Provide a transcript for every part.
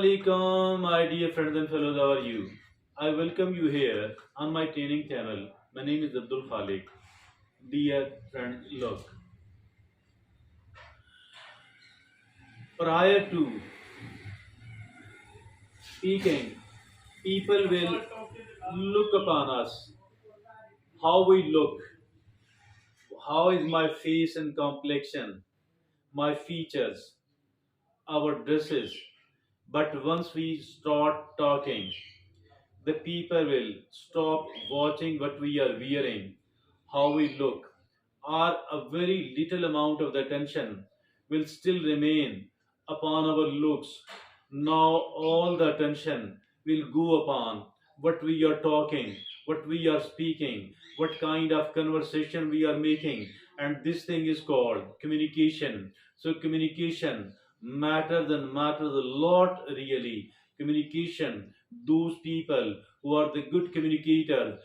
Assalamualaikum, my dear friends and fellows. How are you? I welcome you here on my training channel. My name is Abdul Khalik. Dear friend, look. Prior to speaking, people will look upon us. How we look, how is my face and complexion, my features, our dresses. But once we start talking, the people will stop watching what we are wearing, how we look, or a very little amount of the attention will still remain upon our looks. Now all the attention will go upon what we are talking, what we are speaking, what kind of conversation we are making, and this thing is called communication. So communication matters a lot really. Communication, those people who are the good communicator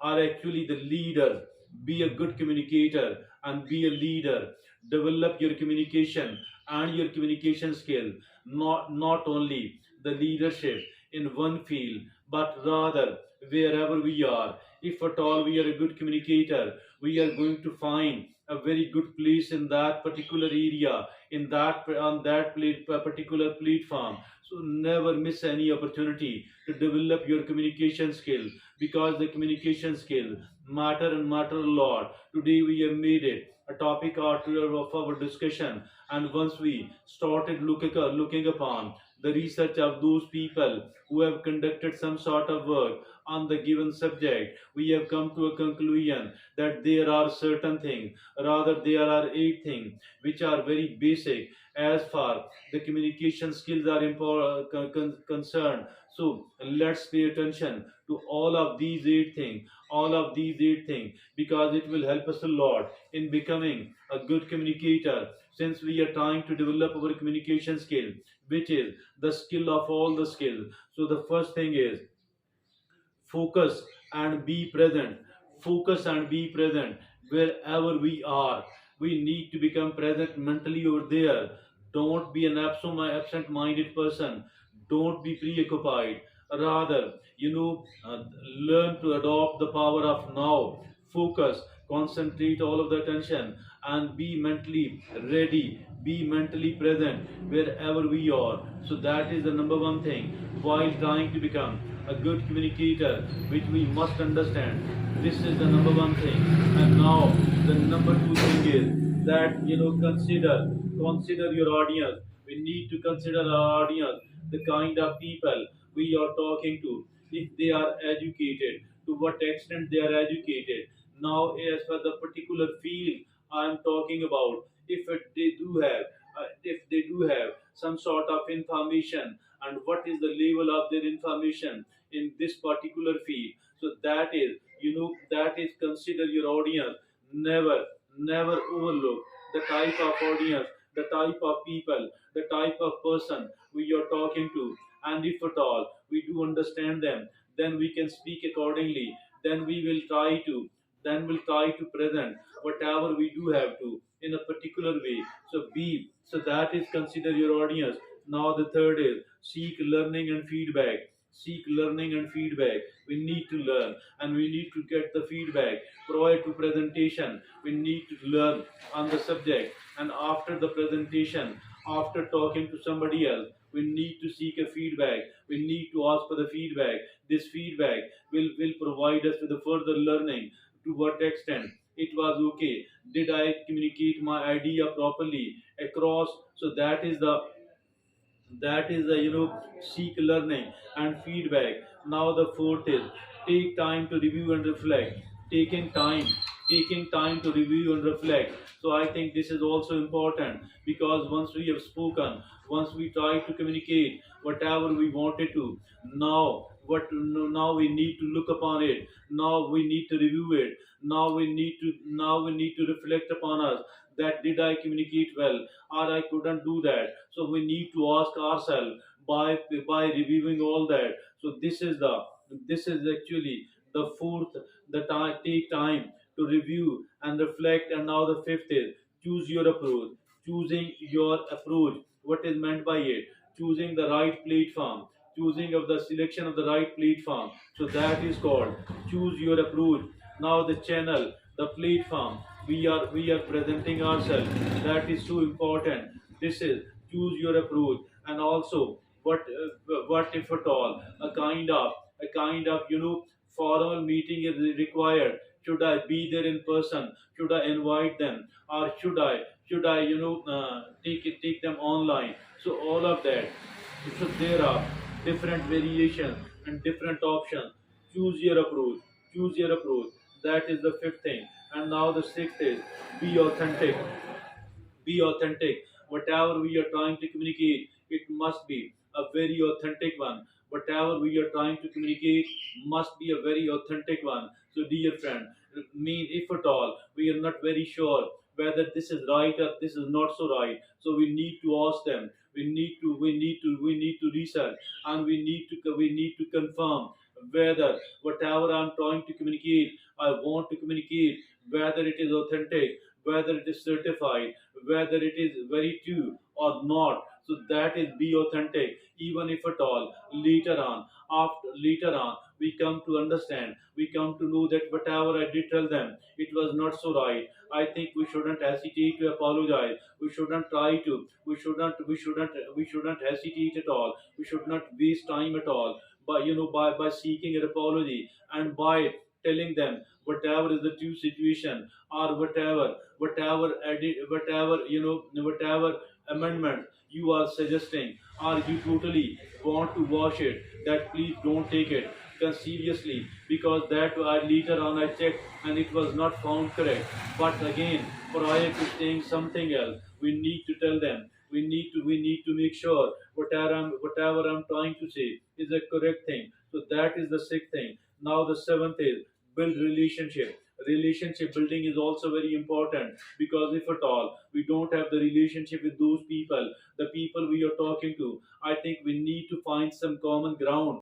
are actually the leader. Be a good communicator and be a leader. Develop your communication and your communication skill. Not only the leadership in one field, but rather wherever we are. If at all we are a good communicator, we are going to find a very good place in that particular area, in that on that particular platform. So never miss any opportunity to develop your communication skill, because the communication skill matter a lot. Today we have made it a topic of our discussion, and once we started looking upon the research of those people who have conducted some sort of work on the given subject, we have come to a conclusion that there are certain things, rather there are 8 things which are very basic as far the communication skills are concerned. So let's pay attention to all of these 8 things, because it will help us a lot in becoming a good communicator, since we are trying to develop our communication skill, which is the skill of all the skills. So the first thing is focus and be present. Focus and be present wherever we are. We need to become present mentally over there. Don't be an absent minded person. Don't be preoccupied. Rather, learn to adopt the power of now. Focus, concentrate all of the attention, and be mentally ready, be mentally present wherever we are. So that is the number one thing while trying to become a good communicator, which we must understand. This is the number one thing. And now the number two thing is that consider your audience. We need to consider our audience, the kind of people we are talking to, if they are educated, to what extent they are educated. Now, as for the particular field I am talking about, if they do have some sort of information, and what is the level of their information in this particular field, so that is consider your audience. Never overlook the type of audience, the type of people, the type of person we are talking to, and if at all we do understand them, then we can speak accordingly. Then we will try to then we'll try to present whatever we do have to in a particular way. So that is consider your audience. Now the third is seek learning and feedback. Seek learning and feedback. We need to learn and we need to get the feedback prior to presentation. We need to learn on the subject, and after the presentation, after talking to somebody else, we need to seek a feedback. We need to ask for the feedback. This feedback will provide us with the further learning, to what extent it was okay, did I communicate my idea properly across. So that is the seek learning and feedback. Now the fourth is take time to review and reflect. Taking time taking time to review and reflect. So I think this is also important, because once we have spoken, once we try to communicate whatever we wanted to, now we need to look upon it. Now we need to review it. Now we need to reflect upon us, that did I communicate well, or I couldn't do that. So we need to ask ourselves by reviewing all that. So this is actually the fourth, the time take time to review and reflect. And now the fifth is choose your approach. Choosing your approach, what is meant by it? choosing the right platform, choosing of the selection of the right platform. So that is called choose your approach. Now the channel, the platform, we are presenting ourselves. That is so important. This is choose your approach, and also what if at all a kind of formal meeting is required. Should I be there in person? Should I invite them, or should I take them online? So all of that. So there are different variations and different options. Choose your approach. Choose your approach. That is the fifth thing. And now the sixth is be authentic. Be authentic. Whatever we are trying to communicate, it must be a very authentic one. Whatever we are trying to communicate must be a very authentic one. So, dear friend, mean if at all we are not very sure whether this is right or this is not so right, so we need to ask them. We need to research, and we need to confirm whether whatever I'm trying to communicate, I want to communicate, whether it is authentic, whether it is certified, whether it is very true or not. So that is be authentic. Even if at all later on we come to understand, we come to know that whatever I did tell them, it was not so right. I think we shouldn't hesitate to apologize. We shouldn't hesitate at all. We should not waste time at all by seeking an apology, and by telling them whatever is the true situation, or whatever amendment you are suggesting, or you totally want to wash it, that please don't take it seriously, because that later on I checked and it was not found correct. But again, prior to saying something else, we need to tell them. We need to make sure whatever I'm trying to say is a correct thing. So that is the sixth thing. Now the seventh is build relationship. Relationship building is also very important, because if at all we don't have the relationship with those people, the people we are talking to, I think we need to find some common ground